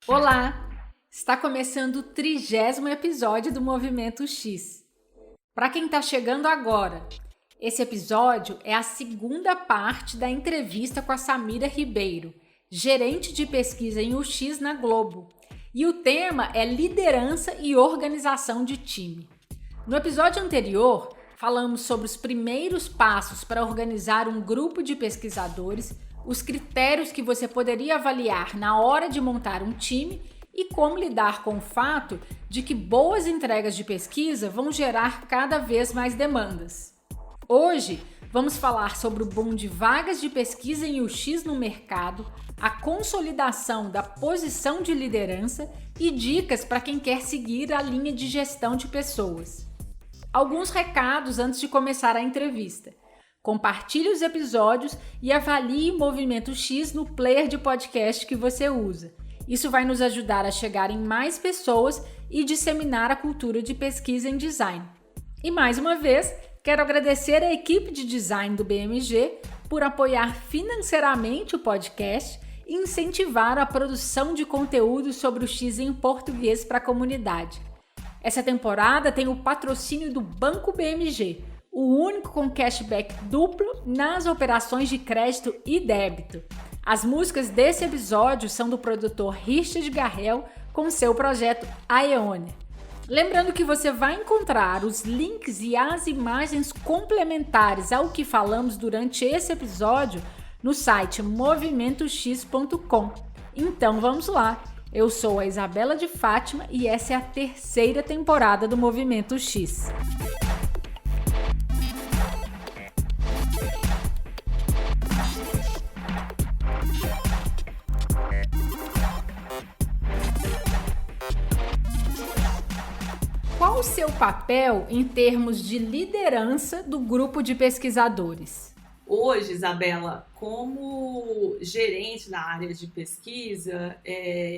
Olá! Está começando o 30º episódio do Movimento X. Para quem está chegando agora, esse episódio é a segunda parte da entrevista com a Samira Ribeiro, gerente de pesquisa em UX na Globo. E o tema é liderança e organização de time. No episódio anterior, falamos sobre os primeiros passos para organizar um grupo de pesquisadores, os critérios que você poderia avaliar na hora de montar um time e como lidar com o fato de que boas entregas de pesquisa vão gerar cada vez mais demandas. Hoje, vamos falar sobre o boom de vagas de pesquisa em UX no mercado, a consolidação da posição de liderança e dicas para quem quer seguir a linha de gestão de pessoas. Alguns recados antes de começar a entrevista. Compartilhe os episódios e avalie o Movimento X no player de podcast que você usa. Isso vai nos ajudar a chegar em mais pessoas e disseminar a cultura de pesquisa em design. E mais uma vez, quero agradecer a equipe de design do BMG por apoiar financeiramente o podcast e incentivar a produção de conteúdo sobre o X em português para a comunidade. Essa temporada tem o patrocínio do Banco BMG, o único com cashback duplo nas operações de crédito e débito. As músicas desse episódio são do produtor Richard Garrel com seu projeto Aeone. Lembrando que você vai encontrar os links e as imagens complementares ao que falamos durante esse episódio no site movimentox.com. Então vamos lá! Eu sou a Isabela de Fátima e essa é a terceira temporada do Movimento X. Qual o seu papel em termos de liderança do grupo de pesquisadores? Hoje, Isabela, como gerente da área de pesquisa,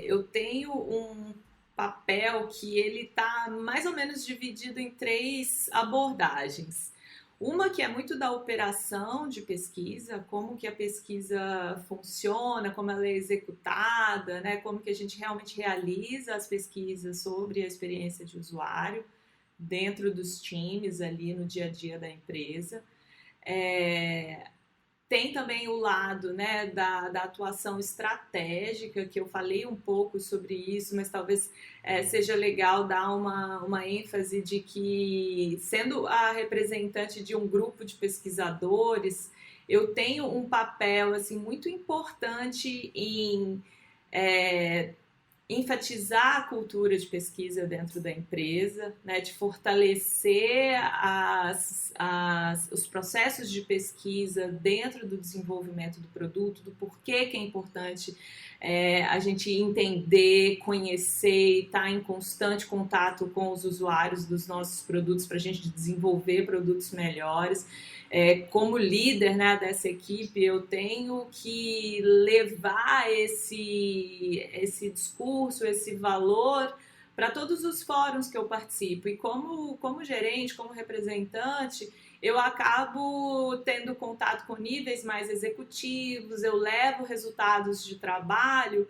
eu tenho um papel que ele está mais ou menos dividido em 3 abordagens. Uma que é muito da operação de pesquisa, como que a pesquisa funciona, como ela é executada, né? Como que a gente realmente realiza as pesquisas sobre a experiência de usuário dentro dos times ali no dia a dia da empresa. Tem também o lado, né, da atuação estratégica, que eu falei um pouco sobre isso, mas talvez seja legal dar uma ênfase de que, sendo a representante de um grupo de pesquisadores, eu tenho um papel assim, muito importante em enfatizar a cultura de pesquisa dentro da empresa, né, de fortalecer os processos de pesquisa dentro do desenvolvimento do produto, do porquê que é importante a gente entender, conhecer e estar em constante contato com os usuários dos nossos produtos para a gente desenvolver produtos melhores. Como líder, né, dessa equipe, eu tenho que levar esse discurso, esse valor para todos os fóruns que eu participo. E como gerente, como representante, eu acabo tendo contato com níveis mais executivos, eu levo resultados de trabalho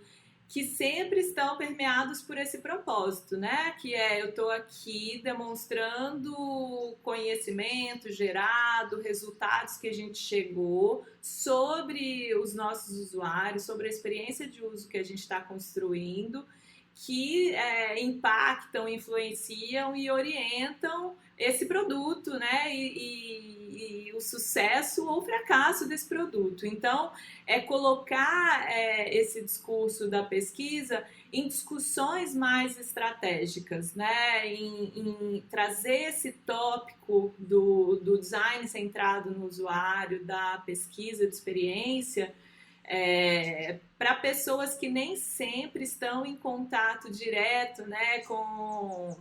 que sempre estão permeados por esse propósito, né? Que eu estou aqui demonstrando conhecimento gerado, resultados que a gente chegou sobre os nossos usuários, sobre a experiência de uso que a gente está construindo, que impactam, influenciam e orientam esse produto, né? E o sucesso ou fracasso desse produto. Então, colocar esse discurso da pesquisa em discussões mais estratégicas, né? Em trazer esse tópico do design centrado no usuário, da pesquisa de experiência, para pessoas que nem sempre estão em contato direto, né, com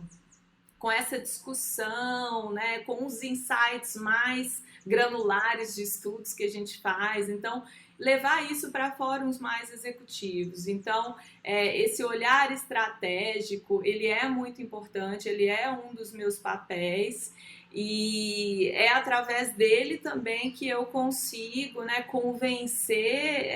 essa discussão, né, com os insights mais granulares de estudos que a gente faz. Então, levar isso para fóruns mais executivos. Então, esse olhar estratégico, ele é muito importante, ele é um dos meus papéis. E é através dele também que eu consigo, né, convencer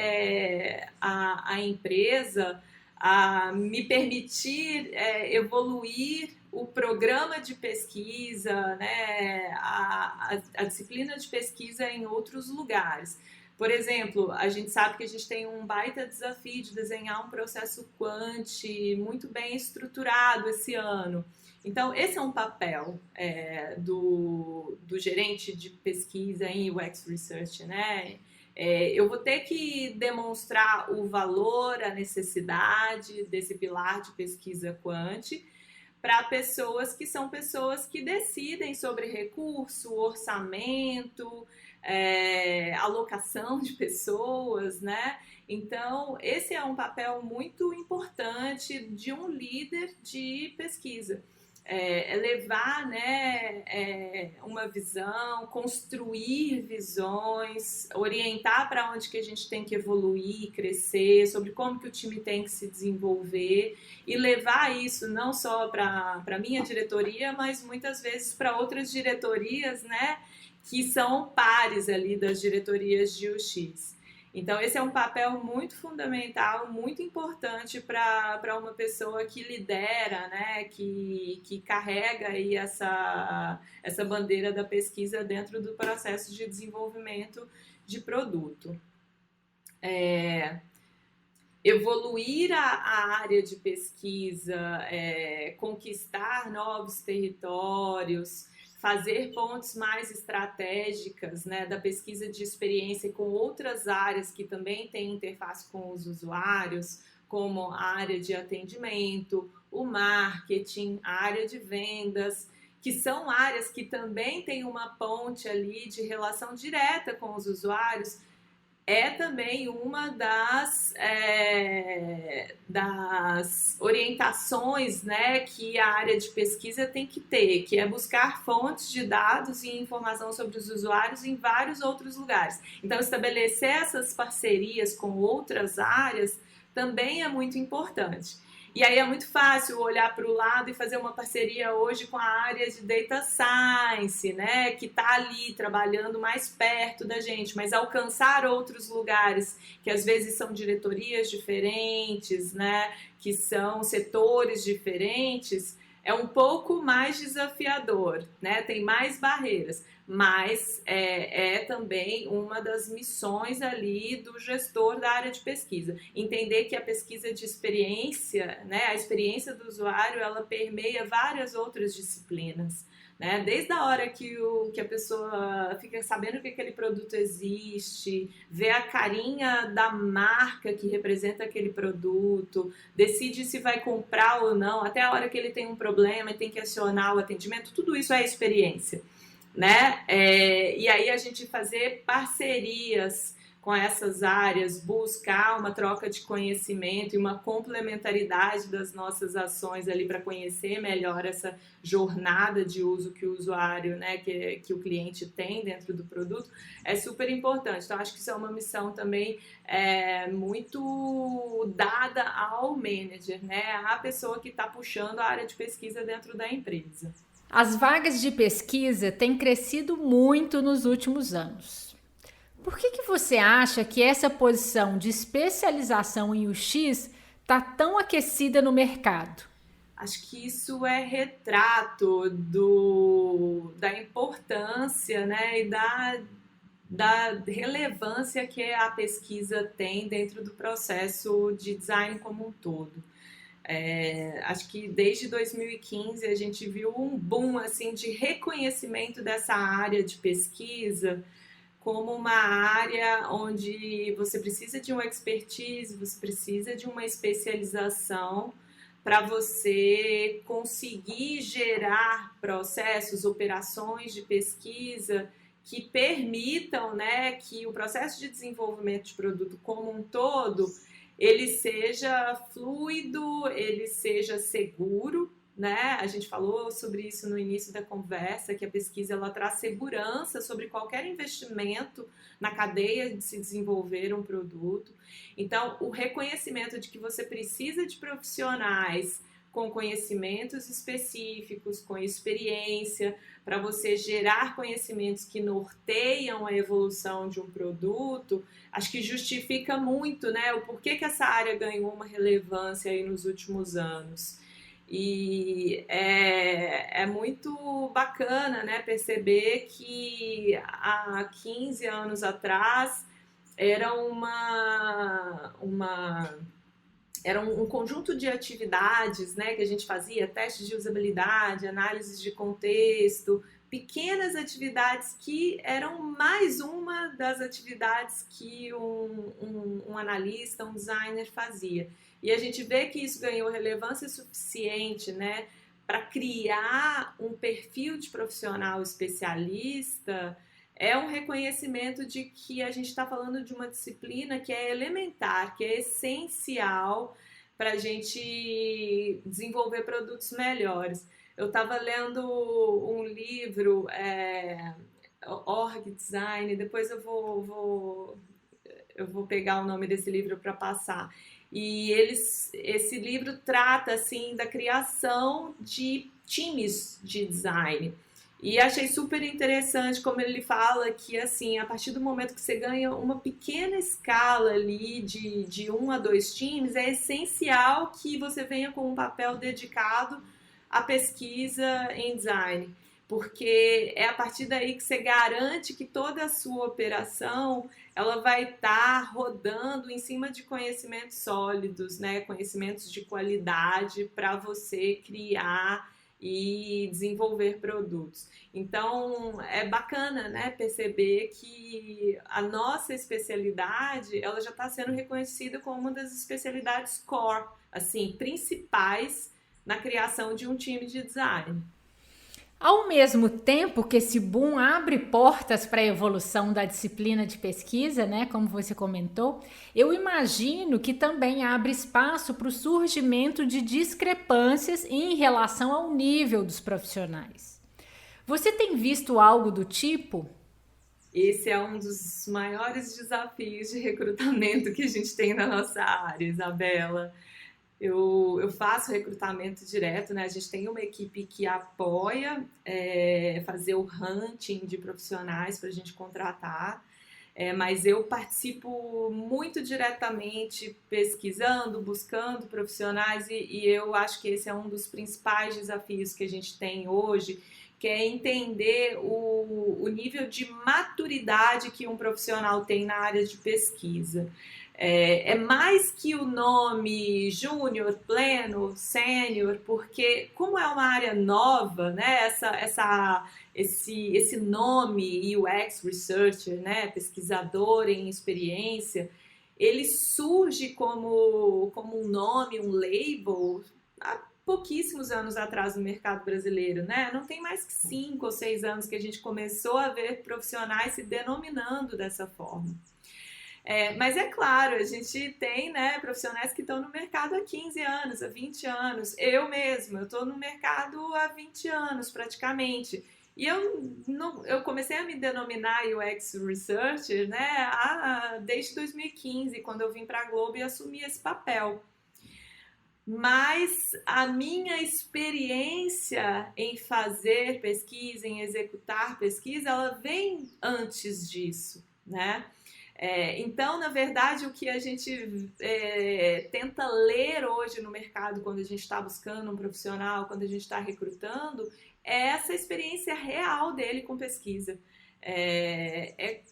a empresa a me permitir evoluir o programa de pesquisa, né, a disciplina de pesquisa em outros lugares. Por exemplo, a gente sabe que a gente tem um baita desafio de desenhar um processo quant muito bem estruturado esse ano. Então, esse é um papel do gerente de pesquisa em UX Research, né? Eu vou ter que demonstrar o valor, a necessidade desse pilar de pesquisa quant para pessoas que decidem sobre recurso, orçamento, alocação de pessoas, né? Então, esse é um papel muito importante de um líder de pesquisa. Levar, né, uma visão, construir visões, orientar para onde que a gente tem que evoluir, crescer, sobre como que o time tem que se desenvolver e levar isso não só para a minha diretoria, mas muitas vezes para outras diretorias, né, que são pares ali das diretorias de UX. Então, esse é um papel muito fundamental, muito importante para uma pessoa que lidera, né, que carrega aí essa bandeira da pesquisa dentro do processo de desenvolvimento de produto. Evoluir a área de pesquisa, conquistar novos territórios, fazer pontes mais estratégicas, né, da pesquisa de experiência com outras áreas que também têm interface com os usuários, como a área de atendimento, o marketing, a área de vendas, que são áreas que também têm uma ponte ali de relação direta com os usuários, é também uma das orientações, né, que a área de pesquisa tem que ter, que é buscar fontes de dados e informação sobre os usuários em vários outros lugares. Então, estabelecer essas parcerias com outras áreas também é muito importante. E aí é muito fácil olhar para o lado e fazer uma parceria hoje com a área de Data Science, né, que está ali trabalhando mais perto da gente, mas alcançar outros lugares que às vezes são diretorias diferentes, né, que são setores diferentes, é um pouco mais desafiador, né, tem mais barreiras, mas é também uma das missões ali do gestor da área de pesquisa. Entender que a pesquisa de experiência, né, a experiência do usuário, ela permeia várias outras disciplinas, né? Desde a hora que a pessoa fica sabendo que aquele produto existe, vê a carinha da marca que representa aquele produto, decide se vai comprar ou não, até a hora que ele tem um problema e tem que acionar o atendimento, tudo isso é experiência, né? E aí a gente fazer parcerias com essas áreas, buscar uma troca de conhecimento e uma complementaridade das nossas ações ali para conhecer melhor essa jornada de uso que o usuário, né, que o cliente tem dentro do produto, é super importante. Então, acho que isso é uma missão também muito dada ao manager, né, à pessoa que está puxando a área de pesquisa dentro da empresa. As vagas de pesquisa têm crescido muito nos últimos anos. Por que você acha que essa posição de especialização em UX está tão aquecida no mercado? Acho que isso é retrato da importância, né, e da relevância que a pesquisa tem dentro do processo de design como um todo. Acho que desde 2015 a gente viu um boom assim, de reconhecimento dessa área de pesquisa como uma área onde você precisa de uma expertise, você precisa de uma especialização para você conseguir gerar processos, operações de pesquisa que permitam, né, que o processo de desenvolvimento de produto como um todo ele seja fluido, ele seja seguro, né? A gente falou sobre isso no início da conversa, que a pesquisa ela traz segurança sobre qualquer investimento na cadeia de se desenvolver um produto. Então, o reconhecimento de que você precisa de profissionais com conhecimentos específicos, com experiência, para você gerar conhecimentos que norteiam a evolução de um produto, acho que justifica muito, né, o porquê que essa área ganhou uma relevância aí nos últimos anos. E é muito bacana, né, perceber que há 15 anos atrás era era um conjunto de atividades, né, que a gente fazia, testes de usabilidade, análises de contexto, pequenas atividades que eram mais uma das atividades que um analista, um designer fazia. E a gente vê que isso ganhou relevância suficiente, né, para criar um perfil de profissional especialista. É um reconhecimento de que a gente está falando de uma disciplina que é elementar, que é essencial para a gente desenvolver produtos melhores. Eu estava lendo um livro, Org Design, depois eu vou pegar o nome desse livro para passar. E esse livro trata assim da criação de times de design. E achei super interessante como ele fala que, assim, a partir do momento que você ganha uma pequena escala ali de 1 a 2 times, é essencial que você venha com um papel dedicado à pesquisa em design, porque é a partir daí que você garante que toda a sua operação ela vai estar rodando em cima de conhecimentos sólidos, né? Conhecimentos de qualidade para você criar e desenvolver produtos. Então é bacana, né, perceber que a nossa especialidade ela já está sendo reconhecida como uma das especialidades core, assim, principais na criação de um time de design. Ao mesmo tempo que esse boom abre portas para a evolução da disciplina de pesquisa, né, como você comentou, eu imagino que também abre espaço para o surgimento de discrepâncias em relação ao nível dos profissionais. Você tem visto algo do tipo? Esse é um dos maiores desafios de recrutamento que a gente tem na nossa área, Isabela. Eu faço recrutamento direto, né? A gente tem uma equipe que apoia fazer o hunting de profissionais para a gente contratar, mas eu participo muito diretamente pesquisando, buscando profissionais e eu acho que esse é um dos principais desafios que a gente tem hoje, que é entender o nível de maturidade que um profissional tem na área de pesquisa. É mais que o nome júnior, pleno, sênior, porque como é uma área nova, né, esse nome UX Researcher, né, pesquisador em experiência, ele surge como um nome, um label, há pouquíssimos anos atrás no mercado brasileiro, né? Não tem mais que 5 ou 6 anos que a gente começou a ver profissionais se denominando dessa forma. Mas é claro, a gente tem, né, profissionais que estão no mercado há 15 anos, há 20 anos. Eu estou no mercado há 20 anos praticamente. E eu comecei a me denominar UX Researcher, né, desde 2015, quando eu vim para a Globo e assumi esse papel. Mas a minha experiência em fazer pesquisa, em executar pesquisa, ela vem antes disso, né? Então, na verdade, o que a gente tenta ler hoje no mercado quando a gente está buscando um profissional, quando a gente está recrutando, é essa experiência real dele com pesquisa.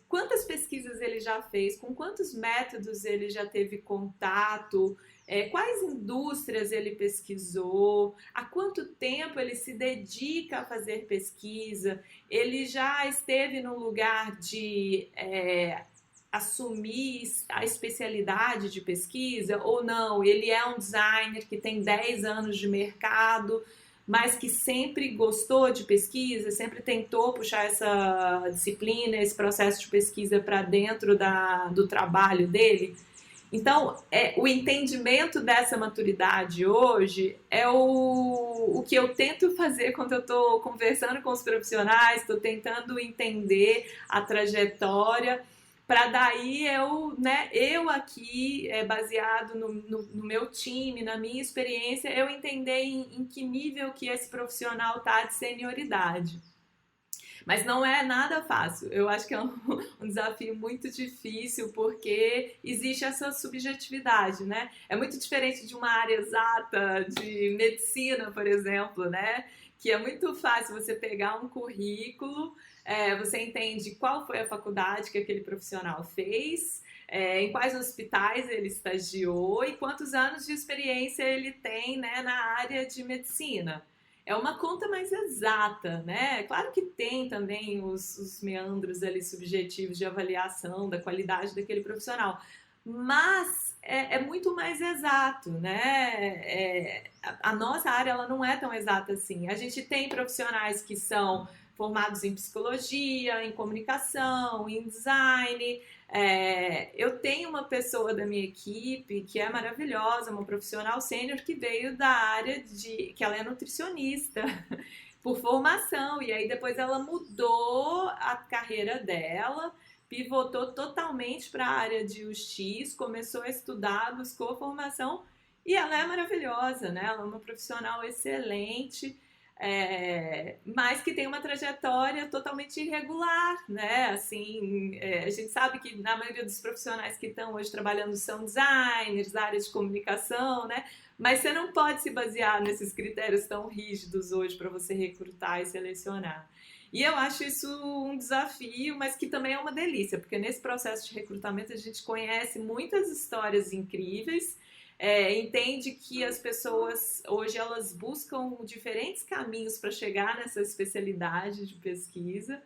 Quantas pesquisas ele já fez, com quantos métodos ele já teve contato, quais indústrias ele pesquisou, há quanto tempo ele se dedica a fazer pesquisa, ele já esteve num lugar de assumir a especialidade de pesquisa ou não, ele é um designer que tem 10 anos de mercado, mas que sempre gostou de pesquisa, sempre tentou puxar essa disciplina, esse processo de pesquisa para dentro do trabalho dele. Então, o entendimento dessa maturidade hoje é o que eu tento fazer quando eu estou conversando com os profissionais, estou tentando entender a trajetória, para daí eu aqui, baseado no meu time, na minha experiência, eu entender em que nível que esse profissional está de senioridade. Mas não é nada fácil. Eu acho que é um desafio muito difícil, porque existe essa subjetividade, né? É muito diferente de uma área exata, de medicina, por exemplo, né? Que é muito fácil você pegar um currículo, você entende qual foi a faculdade que aquele profissional fez, em quais hospitais ele estagiou e quantos anos de experiência ele tem, né, na área de medicina. É uma conta mais exata, né? Claro que tem também os meandros ali subjetivos de avaliação da qualidade daquele profissional, mas é muito mais exato, né? A nossa área ela não é tão exata assim. A gente tem profissionais que são formados em psicologia, em comunicação, em design. Eu tenho uma pessoa da minha equipe que é maravilhosa, uma profissional sênior que veio da área que ela é nutricionista por formação, e aí depois ela mudou a carreira dela, pivotou totalmente para a área de UX, começou a estudar, buscou formação, e ela é maravilhosa, né? Ela é uma profissional excelente, mas que tem uma trajetória totalmente irregular, né? Assim, a gente sabe que na maioria dos profissionais que estão hoje trabalhando são designers, da área de comunicação, né? Mas você não pode se basear nesses critérios tão rígidos hoje para você recrutar e selecionar. E eu acho isso um desafio, mas que também é uma delícia, porque nesse processo de recrutamento a gente conhece muitas histórias incríveis, entende que as pessoas hoje elas buscam diferentes caminhos para chegar nessa especialidade de pesquisa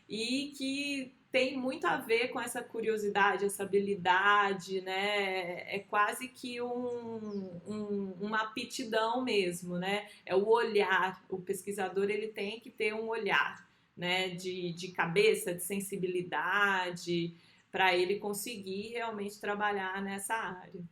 e que tem muito a ver com essa curiosidade, essa habilidade, né? É quase que uma aptidão mesmo, né? É o olhar. O pesquisador ele tem que ter um olhar, né? De cabeça, de sensibilidade, para ele conseguir realmente trabalhar nessa área.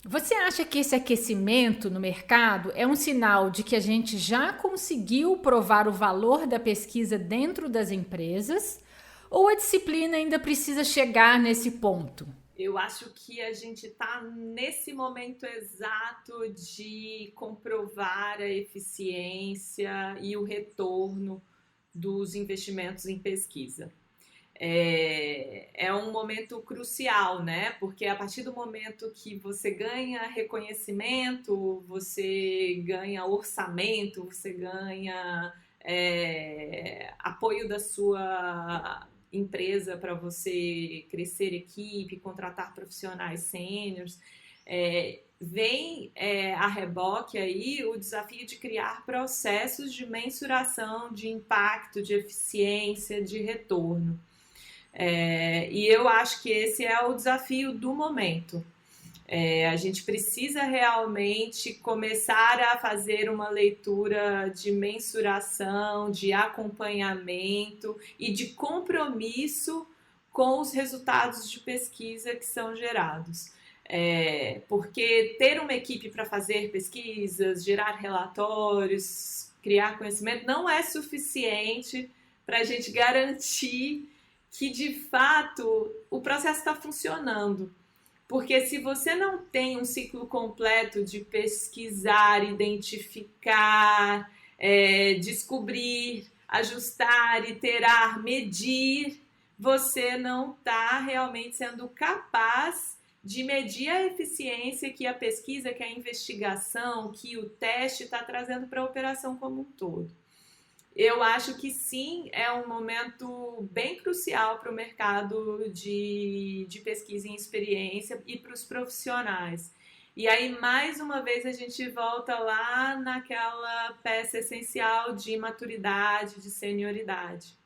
Você acha que esse aquecimento no mercado é um sinal de que a gente já conseguiu provar o valor da pesquisa dentro das empresas? Ou a disciplina ainda precisa chegar nesse ponto? Eu acho que a gente está nesse momento exato de comprovar a eficiência e o retorno dos investimentos em pesquisa. É um momento crucial, né? Porque a partir do momento que você ganha reconhecimento, você ganha orçamento, você ganha apoio da sua empresa para você crescer equipe, contratar profissionais sêniores, vem a reboque aí o desafio de criar processos de mensuração de impacto, de eficiência, de retorno. E eu acho que esse é o desafio do momento. A gente precisa realmente começar a fazer uma leitura de mensuração, de acompanhamento e de compromisso com os resultados de pesquisa que são gerados. Porque ter uma equipe para fazer pesquisas, gerar relatórios, criar conhecimento, não é suficiente para a gente garantir que, de fato, o processo está funcionando. Porque se você não tem um ciclo completo de pesquisar, identificar, descobrir, ajustar, iterar, medir, você não está realmente sendo capaz de medir a eficiência que a pesquisa, que a investigação, que o teste está trazendo para a operação como um todo. Eu acho que sim, é um momento bem crucial para o mercado de pesquisa em experiência e para os profissionais. E aí, mais uma vez, a gente volta lá naquela peça essencial de maturidade, de senioridade.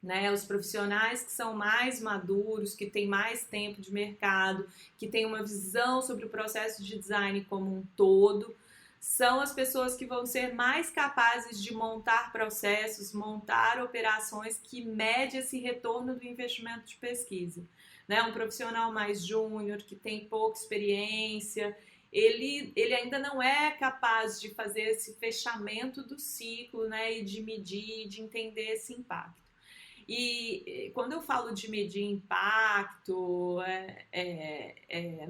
Né? Os profissionais que são mais maduros, que têm mais tempo de mercado, que têm uma visão sobre o processo de design como um todo, são as pessoas que vão ser mais capazes de montar processos, montar operações que medem esse retorno do investimento de pesquisa. Né? Um profissional mais júnior, que tem pouca experiência, ele ainda não é capaz de fazer esse fechamento do ciclo, né? E de medir, de entender esse impacto. E quando eu falo de medir impacto,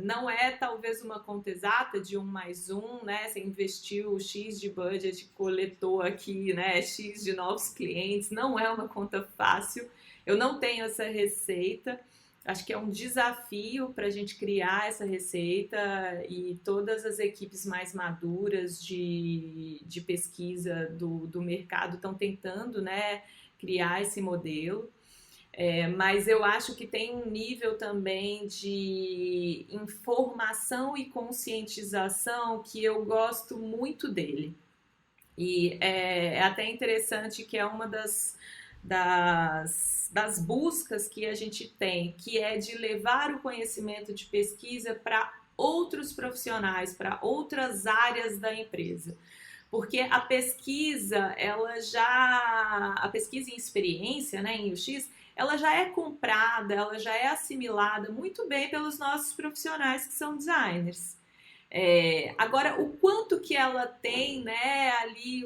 não é talvez uma conta exata de 1+1, né? Você investiu X de budget, coletou aqui, né, X de novos clientes, não é uma conta fácil. Eu não tenho essa receita. Acho que é um desafio para a gente criar essa receita, e todas as equipes mais maduras de pesquisa do mercado estão tentando, né, criar esse modelo. Mas eu acho que tem um nível também de informação e conscientização que eu gosto muito dele. E é até interessante que é uma das buscas que a gente tem, que é de levar o conhecimento de pesquisa para outros profissionais, para outras áreas da empresa. Porque a pesquisa, a pesquisa em experiência, né, em UX, ela já é comprada, ela já é assimilada muito bem pelos nossos profissionais que são designers. Agora, o quanto que ela tem, né, ali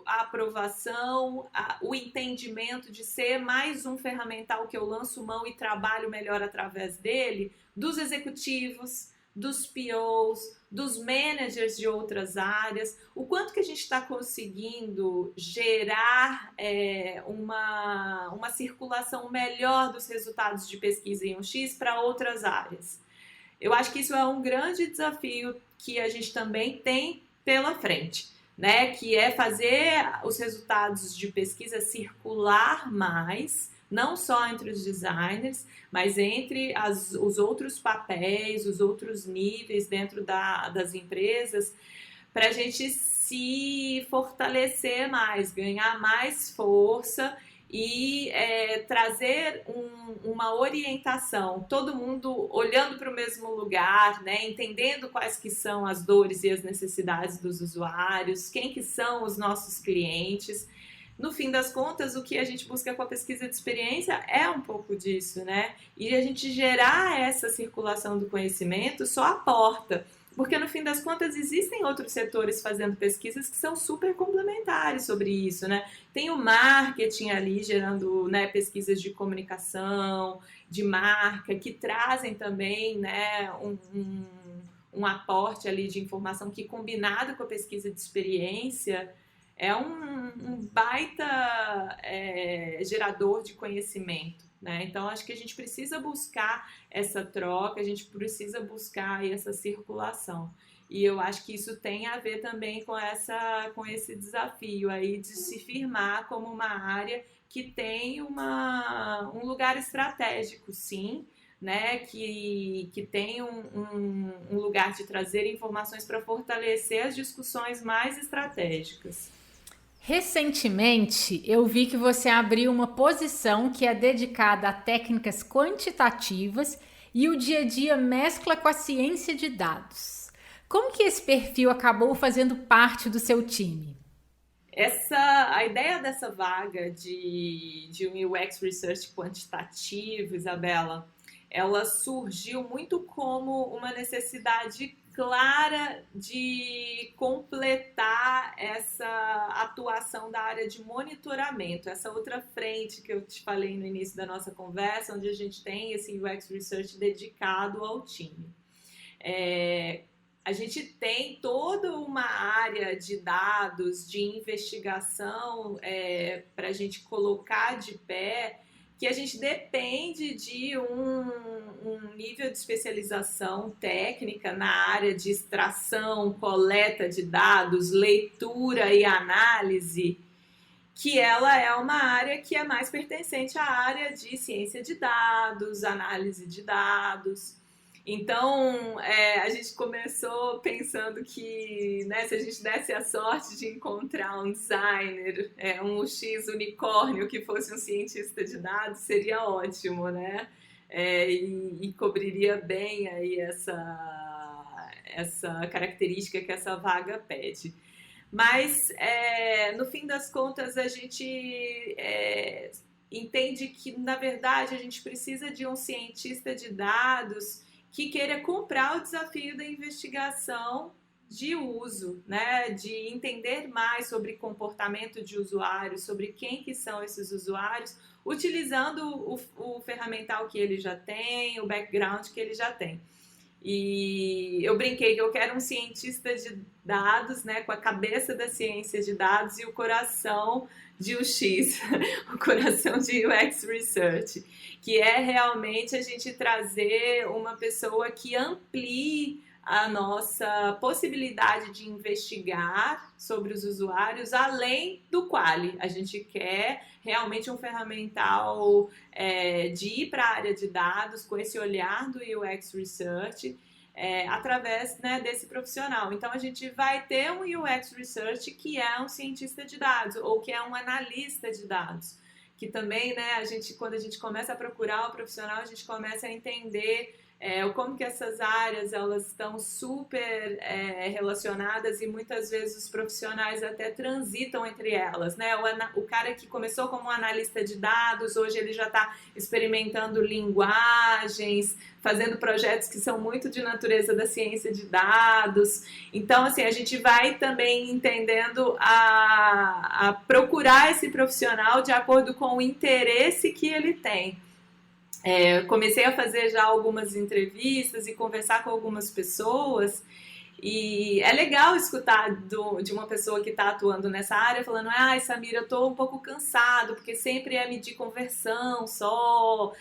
a aprovação, o entendimento de ser mais um ferramental que eu lanço mão e trabalho melhor através dele, dos executivos, dos POs, dos managers de outras áreas, o quanto que a gente está conseguindo gerar uma circulação melhor dos resultados de pesquisa em UX para outras áreas. Eu acho que isso é um grande desafio que a gente também tem pela frente, né? Que é fazer os resultados de pesquisa circular mais, não só entre os designers, mas entre os outros papéis, os outros níveis dentro das empresas, para a gente se fortalecer mais, ganhar mais força e trazer uma orientação, todo mundo olhando para o mesmo lugar, né, entendendo quais que são as dores e as necessidades dos usuários, quem que são os nossos clientes. No fim das contas, o que a gente busca com a pesquisa de experiência é um pouco disso, né? E a gente gerar essa circulação do conhecimento só aporta. Porque, no fim das contas, existem outros setores fazendo pesquisas que são super complementares sobre isso, né? Tem o marketing ali gerando, né, pesquisas de comunicação, de marca, que trazem também, né, um aporte ali de informação que, combinado com a pesquisa de experiência, é um baita gerador de conhecimento, né? Então, acho que a gente precisa buscar essa troca, a gente precisa buscar essa circulação. E eu acho que isso tem a ver também com esse desafio aí de se firmar como uma área que tem um lugar estratégico, sim, né? Que tem um lugar de trazer informações para fortalecer as discussões mais estratégicas. Recentemente, eu vi que você abriu uma posição que é dedicada a técnicas quantitativas e o dia a dia mescla com a ciência de dados. Como que esse perfil acabou fazendo parte do seu time? A ideia dessa vaga de um UX Research quantitativo, Isabela, ela surgiu muito como uma necessidade clara de completar essa atuação da área de monitoramento, essa outra frente que eu te falei no início da nossa conversa, onde a gente tem esse UX Research dedicado ao time. A gente tem toda uma área de dados, de investigação para a gente colocar de pé, que a gente depende de um nível de especialização técnica na área de extração, coleta de dados, leitura e análise, que ela é uma área que é mais pertencente à área de ciência de dados, análise de dados. Então, a gente começou pensando que, né, se a gente desse a sorte de encontrar um designer, um UX unicórnio que fosse um cientista de dados, seria ótimo, né? E cobriria bem aí essa característica que essa vaga pede. Mas, no fim das contas, a gente entende que, na verdade, a gente precisa de um cientista de dados que queira comprar o desafio da investigação de uso, né? De entender mais sobre comportamento de usuários, sobre quem que são esses usuários, utilizando o ferramental que ele já tem, o background que ele já tem. E eu brinquei que eu quero um cientista de dados, né, com a cabeça da ciência de dados e o coração de UX, o coração de UX Research, que é realmente a gente trazer uma pessoa que amplie a nossa possibilidade de investigar sobre os usuários além do quali. A gente quer realmente um ferramental de ir para a área de dados com esse olhar do UX Research através, né, desse profissional. Então, a gente vai ter um UX Research que é um cientista de dados ou que é um analista de dados, que também, né, quando a gente começa a procurar o profissional, a gente começa a entender como que essas áreas elas estão super relacionadas e muitas vezes os profissionais até transitam entre elas, né? O cara que começou como analista de dados, hoje ele já está experimentando linguagens, fazendo projetos que são muito de natureza da ciência de dados. Então, assim, a gente vai também entendendo a procurar esse profissional de acordo com o interesse que ele tem. Comecei a fazer já algumas entrevistas e conversar com algumas pessoas e é legal escutar de uma pessoa que está atuando nessa área falando: Samira, eu estou um pouco cansado porque sempre é medir conversão só,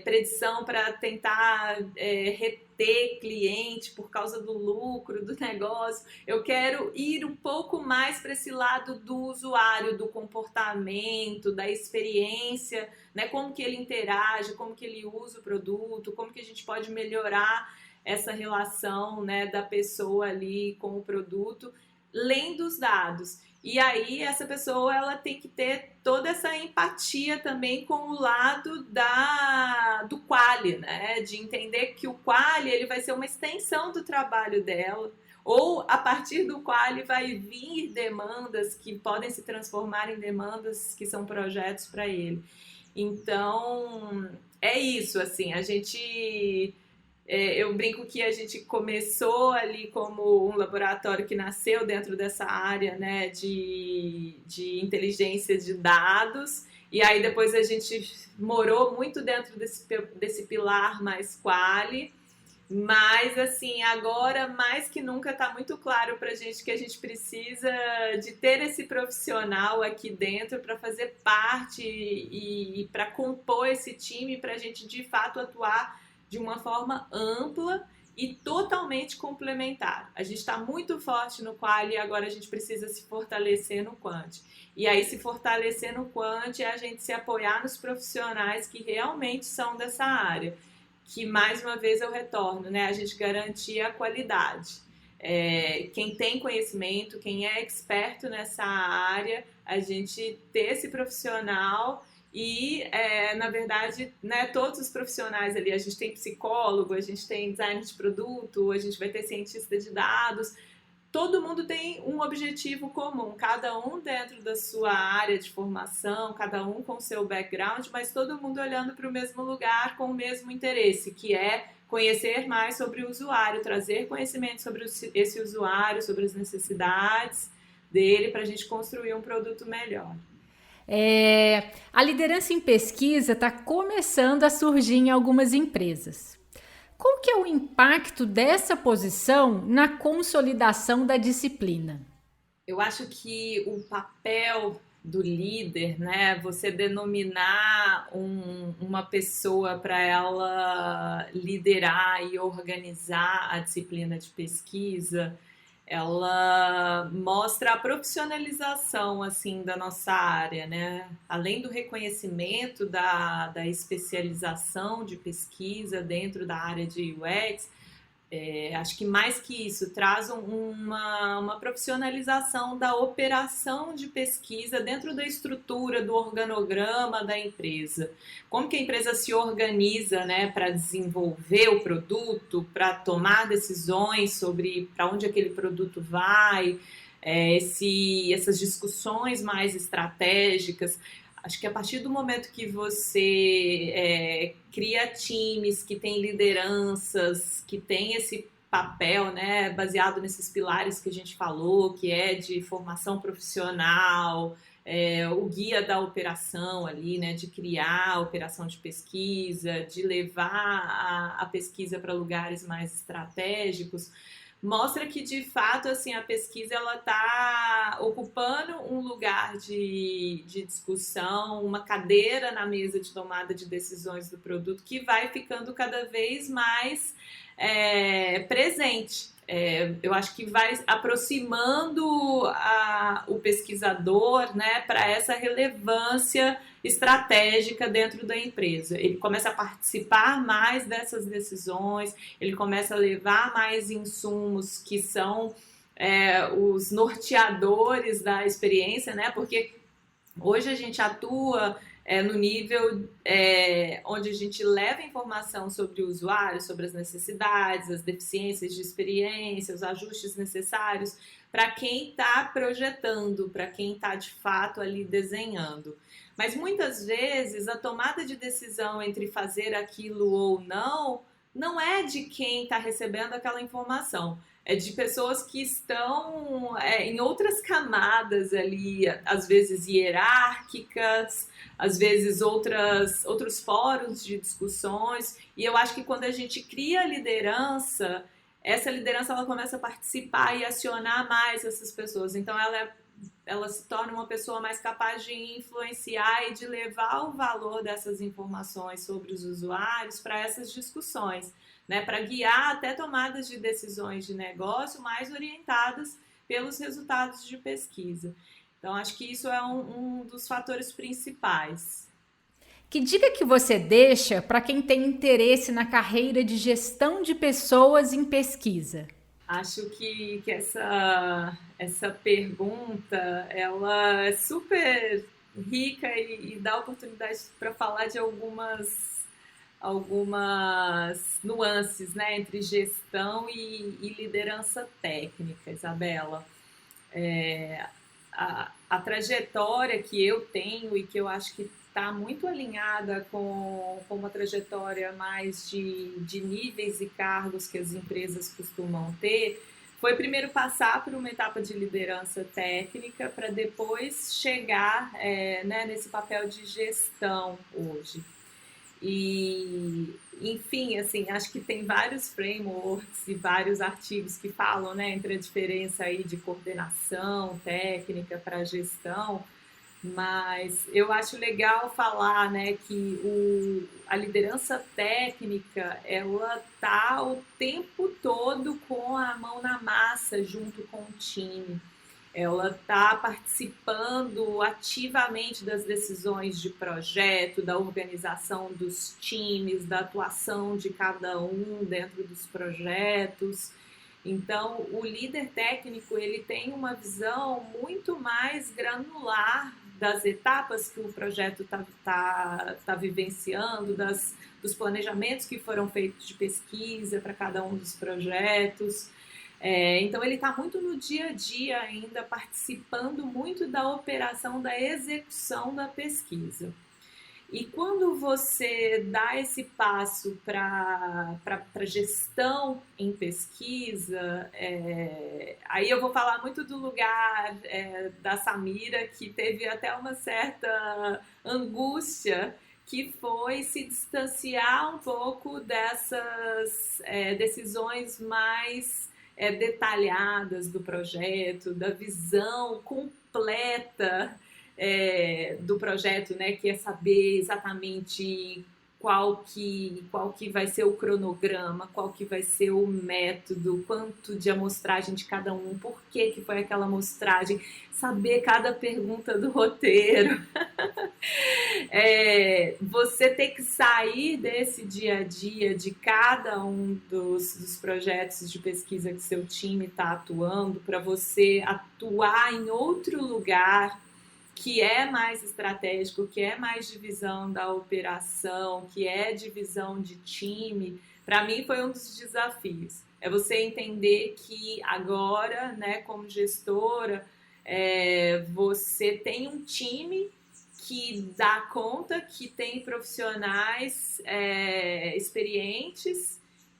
predição para tentar reter cliente por causa do lucro do negócio. Eu quero ir um pouco mais para esse lado do usuário, do comportamento, da experiência, né? Como que ele interage, como que ele usa o produto, como que a gente pode melhorar essa relação, né, da pessoa ali com o produto, lendo os dados. E aí essa pessoa ela tem que ter toda essa empatia também com o lado do quali, né, de entender que o quali ele vai ser uma extensão do trabalho dela, ou a partir do quali vai vir demandas que podem se transformar em demandas que são projetos para ele. Então é isso, assim, a gente... eu brinco que a gente começou ali como um laboratório que nasceu dentro dessa área, né, de inteligência de dados, e aí depois a gente morou muito dentro desse pilar mais quali, mas assim, agora mais que nunca está muito claro para a gente que a gente precisa de ter esse profissional aqui dentro para fazer parte e para compor esse time, para a gente de fato atuar de uma forma ampla e totalmente complementar. A gente está muito forte no quali e agora a gente precisa se fortalecer no quant. E aí, se fortalecer no quant é a gente se apoiar nos profissionais que realmente são dessa área. Que, mais uma vez, eu retorno, né? A gente garantir a qualidade. Quem tem conhecimento, quem é experto nessa área, a gente ter esse profissional... E, na verdade, né, todos os profissionais ali, a gente tem psicólogo, a gente tem designer de produto, a gente vai ter cientista de dados, todo mundo tem um objetivo comum, cada um dentro da sua área de formação, cada um com o seu background, mas todo mundo olhando para o mesmo lugar com o mesmo interesse, que é conhecer mais sobre o usuário, trazer conhecimento sobre esse usuário, sobre as necessidades dele, para a gente construir um produto melhor. A liderança em pesquisa está começando a surgir em algumas empresas. Qual que é o impacto dessa posição na consolidação da disciplina? Eu acho que o papel do líder, né, você denominar uma pessoa para ela liderar e organizar a disciplina de pesquisa, ela mostra a profissionalização assim da nossa área, né? Além do reconhecimento da especialização de pesquisa dentro da área de UX, acho que mais que isso, traz uma profissionalização da operação de pesquisa dentro da estrutura, do organograma da empresa. Como que a empresa se organiza, né, para desenvolver o produto, para tomar decisões sobre para onde aquele produto vai, essas discussões mais estratégicas. Acho que a partir do momento que você cria times, que tem lideranças, que tem esse papel, né, baseado nesses pilares que a gente falou, que é de formação profissional, o guia da operação ali, né, de criar a operação de pesquisa, de levar a pesquisa para lugares mais estratégicos, mostra que de fato assim a pesquisa ela está ocupando um lugar de discussão, uma cadeira na mesa de tomada de decisões do produto que vai ficando cada vez mais presente. Eu acho que vai aproximando o pesquisador, né, para essa relevância estratégica dentro da empresa. Ele começa a participar mais dessas decisões, ele começa a levar mais insumos que são os norteadores da experiência, né, porque hoje a gente atua no nível onde a gente leva informação sobre o usuário, sobre as necessidades, as deficiências de experiência, os ajustes necessários para quem está projetando, para quem está de fato ali desenhando. Mas muitas vezes a tomada de decisão entre fazer aquilo ou não é de quem está recebendo aquela informação. É de pessoas que estão em outras camadas ali, às vezes hierárquicas, às vezes outros fóruns de discussões. E eu acho que quando a gente cria liderança, essa liderança ela começa a participar e acionar mais essas pessoas. Então ela se torna uma pessoa mais capaz de influenciar e de levar o valor dessas informações sobre os usuários para essas discussões, né, para guiar até tomadas de decisões de negócio mais orientadas pelos resultados de pesquisa. Então, acho que isso é um dos fatores principais. Que dica que você deixa para quem tem interesse na carreira de gestão de pessoas em pesquisa? Acho que essa pergunta ela é super rica e dá oportunidade para falar de algumas nuances, né, entre gestão e liderança técnica, Isabela. A trajetória que eu tenho e que eu acho que está muito alinhada com uma trajetória mais de níveis e cargos que as empresas costumam ter, foi primeiro passar por uma etapa de liderança técnica para depois chegar né, nesse papel de gestão hoje. E, enfim, assim, acho que tem vários frameworks e vários artigos que falam, né, entre a diferença aí de coordenação técnica para gestão, mas eu acho legal falar, né, que a liderança técnica, ela tá o tempo todo com a mão na massa junto com o time. Ela está participando ativamente das decisões de projeto, da organização dos times, da atuação de cada um dentro dos projetos. Então, o líder técnico ele tem uma visão muito mais granular das etapas que o projeto tá vivenciando, dos planejamentos que foram feitos de pesquisa para cada um dos projetos. Então ele está muito no dia a dia ainda, participando muito da operação, da execução da pesquisa. E quando você dá esse passo para gestão em pesquisa, aí eu vou falar muito do lugar da Samira, que teve até uma certa angústia, que foi se distanciar um pouco dessas decisões mais detalhadas do projeto, da visão completa do projeto, né, que é saber exatamente qual que vai ser o cronograma, qual que vai ser o método, quanto de amostragem de cada um, por que foi aquela amostragem, saber cada pergunta do roteiro. Você ter que sair desse dia a dia de cada um dos projetos de pesquisa que seu time está atuando para você atuar em outro lugar que é mais estratégico, que é mais divisão da operação, que é divisão de time, para mim foi um dos desafios. É você entender que agora, né, como gestora, você tem um time que dá conta, que tem profissionais experientes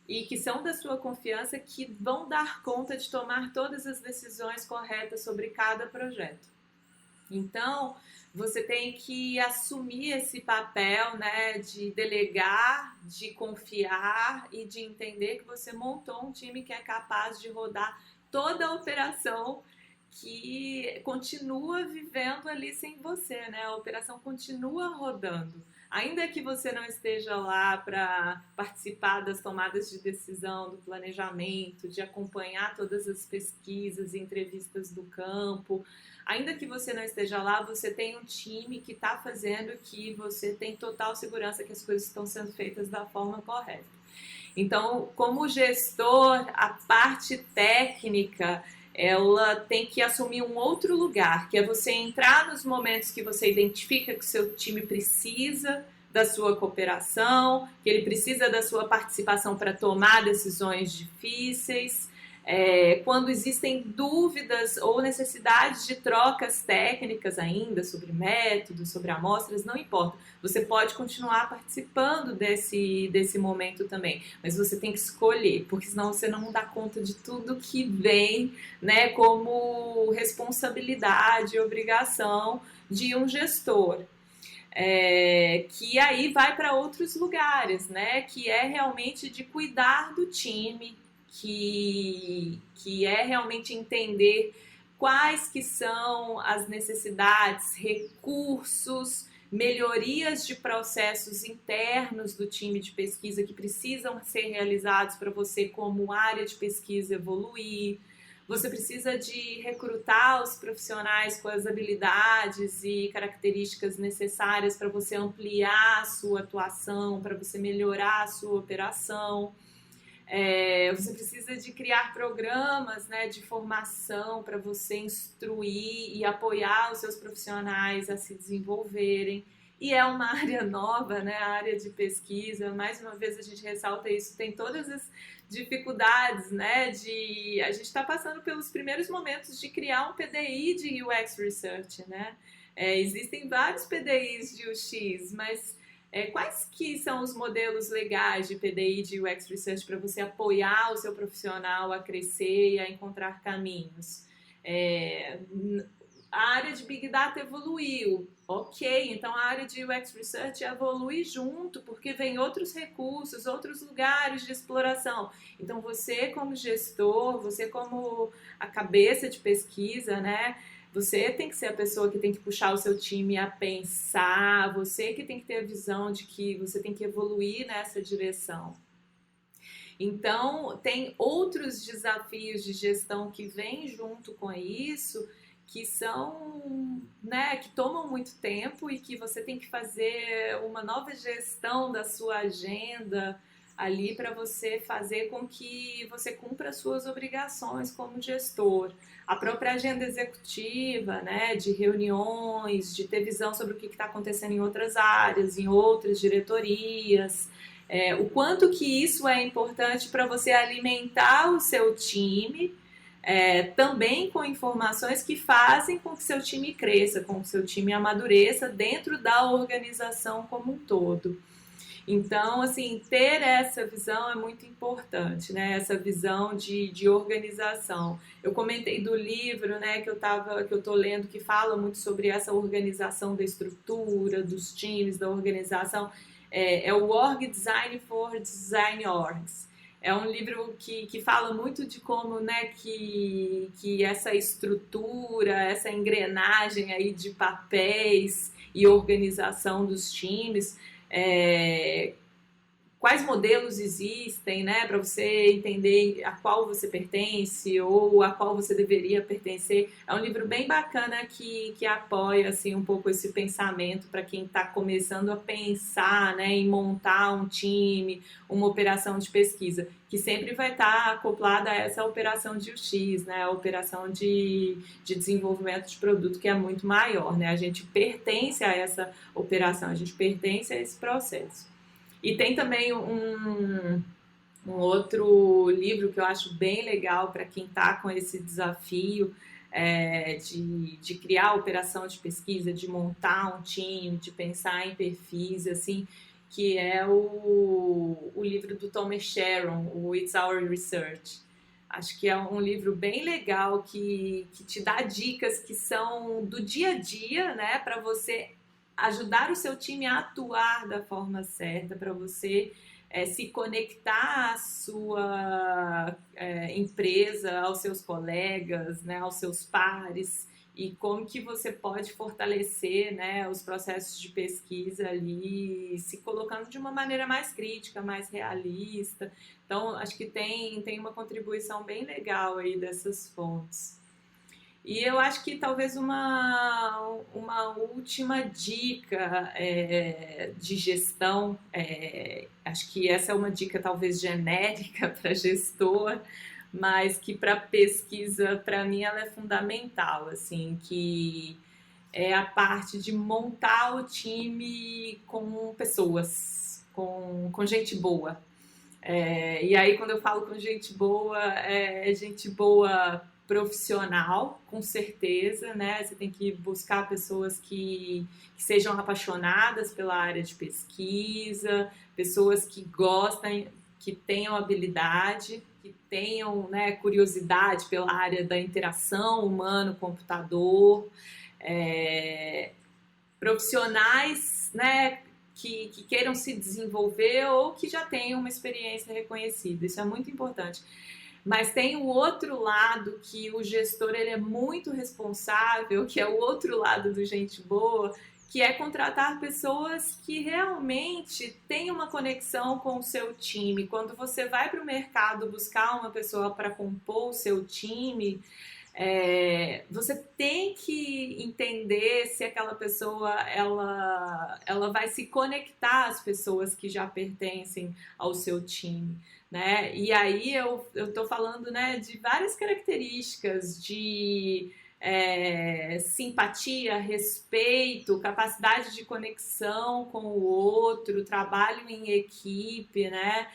e que são da sua confiança, que vão dar conta de tomar todas as decisões corretas sobre cada projeto. Então, você tem que assumir esse papel, né, de delegar, de confiar e de entender que você montou um time que é capaz de rodar toda a operação, que continua vivendo ali sem você, né? A operação continua rodando. Ainda que você não esteja lá para participar das tomadas de decisão, do planejamento, de acompanhar todas as pesquisas e entrevistas do campo, ainda que você não esteja lá, você tem um time que está fazendo, que você tem total segurança que as coisas estão sendo feitas da forma correta. Então, como gestor, a parte técnica, ela tem que assumir um outro lugar, que é você entrar nos momentos que você identifica que o seu time precisa da sua cooperação, que ele precisa da sua participação para tomar decisões difíceis. Quando existem dúvidas ou necessidades de trocas técnicas ainda sobre métodos, sobre amostras, não importa. Você pode continuar participando desse momento também, mas você tem que escolher, porque senão você não dá conta de tudo que vem, né, como responsabilidade e obrigação de um gestor. Que aí vai para outros lugares, né, que é realmente de cuidar do time, que é realmente entender quais que são as necessidades, recursos, melhorias de processos internos do time de pesquisa que precisam ser realizados para você como área de pesquisa evoluir. Você precisa de recrutar os profissionais com as habilidades e características necessárias para você ampliar a sua atuação, para você melhorar a sua operação. Você precisa de criar programas, né, de formação para você instruir e apoiar os seus profissionais a se desenvolverem. E é uma área nova, né, a área de pesquisa. Mais uma vez a gente ressalta isso, tem todas as dificuldades, né, a gente está passando pelos primeiros momentos de criar um PDI de UX Research, né? Existem vários PDIs de UX, mas quais que são os modelos legais de PDI de UX Research para você apoiar o seu profissional a crescer e a encontrar caminhos? A área de Big Data evoluiu, ok, então a área de UX Research evolui junto, porque vem outros recursos, outros lugares de exploração. Então você como gestor, você como a cabeça de pesquisa, né? Você tem que ser a pessoa que tem que puxar o seu time a pensar, você que tem que ter a visão de que você tem que evoluir nessa direção. Então, tem outros desafios de gestão que vêm junto com isso, que são, né, que tomam muito tempo e que você tem que fazer uma nova gestão da sua agenda ali para você fazer com que você cumpra as suas obrigações como gestor. A própria agenda executiva, né, de reuniões, de ter visão sobre o que está acontecendo em outras áreas, em outras diretorias, o quanto que isso é importante para você alimentar o seu time, também com informações que fazem com que seu time cresça, com que seu time amadureça dentro da organização como um todo. Então, assim, ter essa visão é muito importante, né? Essa visão de organização. Eu comentei do livro, né, que eu tô lendo, que fala muito sobre essa organização da estrutura, dos times, da organização. É o Org Design for Design Orgs. É um livro que fala muito de como, né, que essa estrutura, essa engrenagem aí de papéis e organização dos times, quais modelos existem, né, para você entender a qual você pertence ou a qual você deveria pertencer. É um livro bem bacana que apoia assim, um pouco esse pensamento para quem está começando a pensar, né, em montar um time, uma operação de pesquisa, que sempre vai estar acoplada a essa operação de UX, né, a operação de desenvolvimento de produto, que é muito maior, né? A gente pertence a essa operação, a gente pertence a esse processo. E tem também um outro livro que eu acho bem legal para quem está com esse desafio de criar operação de pesquisa, de montar um time, de pensar em perfis, assim, que é o livro do Thomas Sharon, o It's Our Research. Acho que é um livro bem legal que te dá dicas que são do dia a dia, né, para você ajudar o seu time a atuar da forma certa, para você se conectar à sua empresa, aos seus colegas, né, aos seus pares, e como que você pode fortalecer, né, os processos de pesquisa ali, se colocando de uma maneira mais crítica, mais realista. Então, acho que tem uma contribuição bem legal aí dessas fontes. E eu acho que talvez uma última dica de gestão, acho que essa é uma dica talvez genérica para gestor, mas que para pesquisa, para mim, ela é fundamental, assim, que é a parte de montar o time com pessoas, com gente boa. E aí, quando eu falo com gente boa, é gente boa profissional, com certeza, né? Você tem que buscar pessoas que sejam apaixonadas pela área de pesquisa, pessoas que gostem, que tenham habilidade, que tenham, né, curiosidade pela área da interação humano-computador, profissionais, né, que queiram se desenvolver ou que já tenham uma experiência reconhecida. Isso é muito importante. Mas tem o outro lado que o gestor ele é muito responsável, que é o outro lado do gente boa, que é contratar pessoas que realmente têm uma conexão com o seu time. Quando você vai para o mercado buscar uma pessoa para compor o seu time, você tem que entender se aquela pessoa ela vai se conectar às pessoas que já pertencem ao seu time, né? E aí eu tô falando, né, de várias características de simpatia, respeito, capacidade de conexão com o outro, trabalho em equipe, né?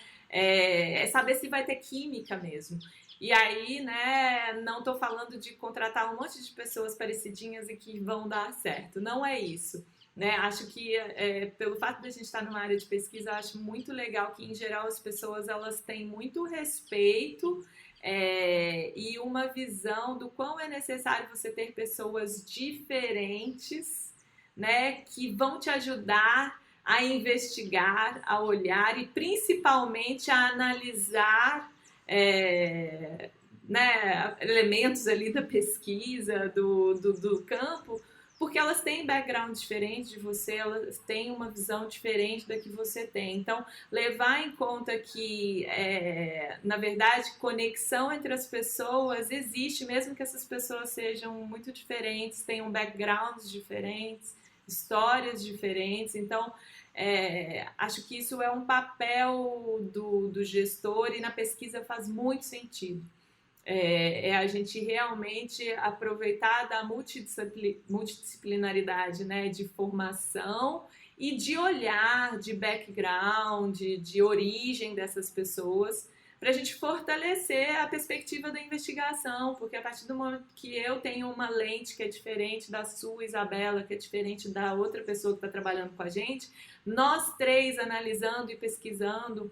Saber se vai ter química mesmo. E aí, né, não estou falando de contratar um monte de pessoas parecidinhas e que vão dar certo. Não é isso. Né? Acho que, pelo fato de a gente estar numa área de pesquisa, acho muito legal que, em geral, as pessoas elas têm muito respeito e uma visão do quão é necessário você ter pessoas diferentes, né, que vão te ajudar a investigar, a olhar e, principalmente, a analisar né, elementos ali da pesquisa, do campo, porque elas têm background diferente de você, elas têm uma visão diferente da que você tem. Então, levar em conta que, na verdade, conexão entre as pessoas existe, mesmo que essas pessoas sejam muito diferentes, tenham backgrounds diferentes, histórias diferentes. Então, acho que isso é um papel do gestor e na pesquisa faz muito sentido. A gente realmente aproveitar da multidisciplinaridade, né, de formação e de olhar, de background, de origem dessas pessoas, para a gente fortalecer a perspectiva da investigação, porque a partir do momento que eu tenho uma lente que é diferente da sua, Isabela, que é diferente da outra pessoa que está trabalhando com a gente, nós três analisando e pesquisando,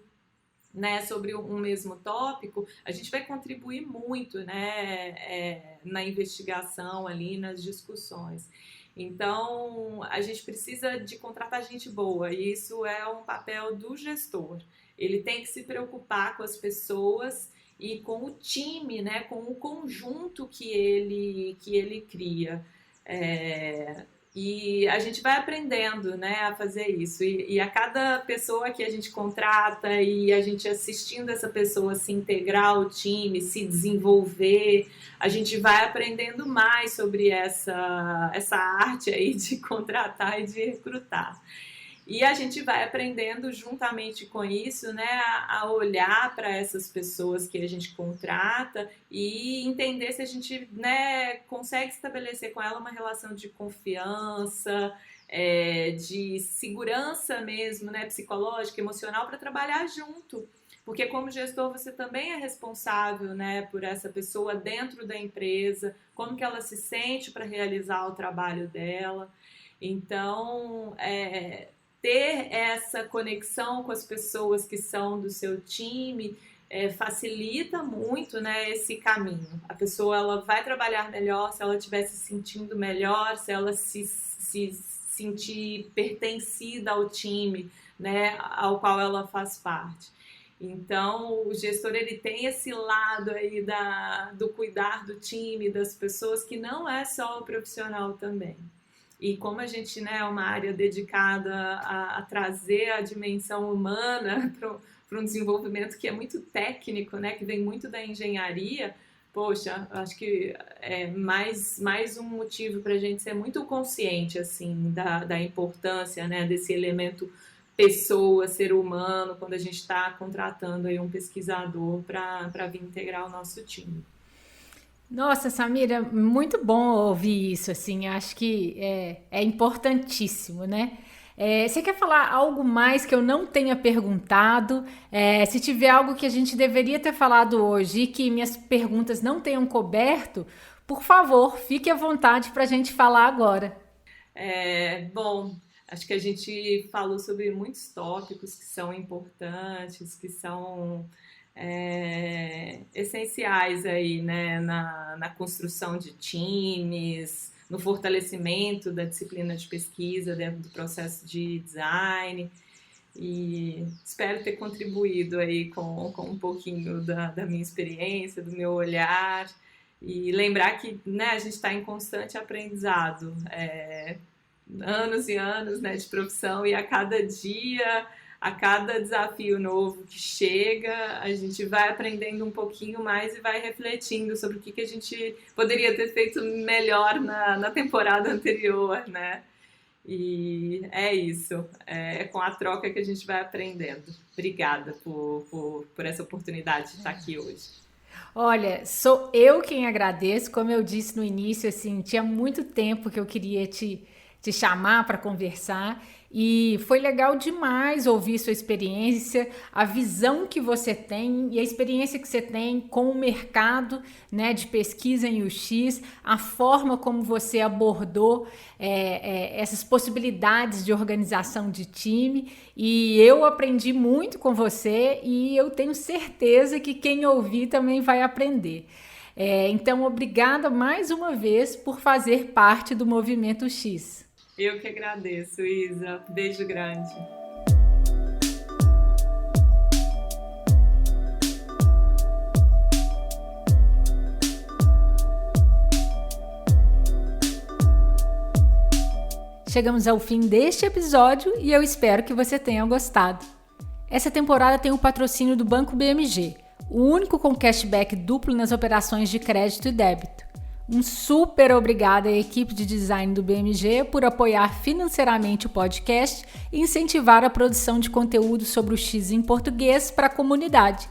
né, sobre um mesmo tópico, a gente vai contribuir muito, né, na investigação ali, nas discussões. Então, a gente precisa de contratar gente boa, e isso é um papel do gestor. Ele tem que se preocupar com as pessoas e com o time, né, com o conjunto que ele cria. E a gente vai aprendendo, né, a fazer isso. E a cada pessoa que a gente contrata e a gente assistindo essa pessoa se integrar ao time, se desenvolver, a gente vai aprendendo mais sobre essa arte aí de contratar e de recrutar. E a gente vai aprendendo juntamente com isso, né, a olhar para essas pessoas que a gente contrata e entender se a gente, né, consegue estabelecer com ela uma relação de confiança, de segurança mesmo, né, psicológica, emocional, para trabalhar junto. Porque como gestor você também é responsável, né, por essa pessoa dentro da empresa, como que ela se sente para realizar o trabalho dela. Então, ter essa conexão com as pessoas que são do seu time facilita muito, né, esse caminho. A pessoa ela vai trabalhar melhor se ela estiver se sentindo melhor, se ela se sentir pertencida ao time, né, ao qual ela faz parte. Então, o gestor ele tem esse lado aí do cuidar do time, das pessoas, que não é só o profissional também. E como a gente, né, é uma área dedicada a trazer a dimensão humana para um desenvolvimento que é muito técnico, né, que vem muito da engenharia, poxa, acho que é mais um motivo para a gente ser muito consciente assim, da importância, né, desse elemento pessoa, ser humano, quando a gente está contratando aí um pesquisador para vir integrar o nosso time. Nossa, Samira, muito bom ouvir isso, assim, acho que é importantíssimo, né? Você quer falar algo mais que eu não tenha perguntado? Se tiver algo que a gente deveria ter falado hoje e que minhas perguntas não tenham coberto, por favor, fique à vontade para a gente falar agora. Bom, acho que a gente falou sobre muitos tópicos que são importantes, que são essenciais aí, né, na construção de times, no fortalecimento da disciplina de pesquisa dentro do processo de design, e espero ter contribuído aí com um pouquinho da minha experiência, do meu olhar, e lembrar que, né, a gente está em constante aprendizado, anos e anos, né, de profissão, e a cada dia, a cada desafio novo que chega, a gente vai aprendendo um pouquinho mais e vai refletindo sobre o que a gente poderia ter feito melhor na temporada anterior, né? E é isso, é com a troca que a gente vai aprendendo. Obrigada por essa oportunidade de estar aqui hoje. Olha, sou eu quem agradeço, como eu disse no início, assim, tinha muito tempo que eu queria te chamar para conversar e foi legal demais ouvir sua experiência, a visão que você tem e a experiência que você tem com o mercado, né, de pesquisa em UX, a forma como você abordou essas possibilidades de organização de time, e eu aprendi muito com você e eu tenho certeza que quem ouvir também vai aprender. Então, obrigada mais uma vez por fazer parte do Movimento X. Eu que agradeço, Isa. Beijo grande. Chegamos ao fim deste episódio e eu espero que você tenha gostado. Essa temporada tem o patrocínio do Banco BMG, o único com cashback duplo nas operações de crédito e débito. Um super obrigada à equipe de design do BMG por apoiar financeiramente o podcast e incentivar a produção de conteúdo sobre o X em português para a comunidade.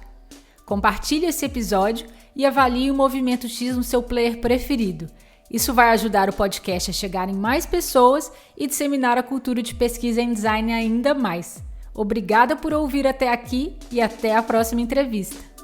Compartilhe esse episódio e avalie o Movimento X no seu player preferido. Isso vai ajudar o podcast a chegar em mais pessoas e disseminar a cultura de pesquisa em design ainda mais. Obrigada por ouvir até aqui e até a próxima entrevista.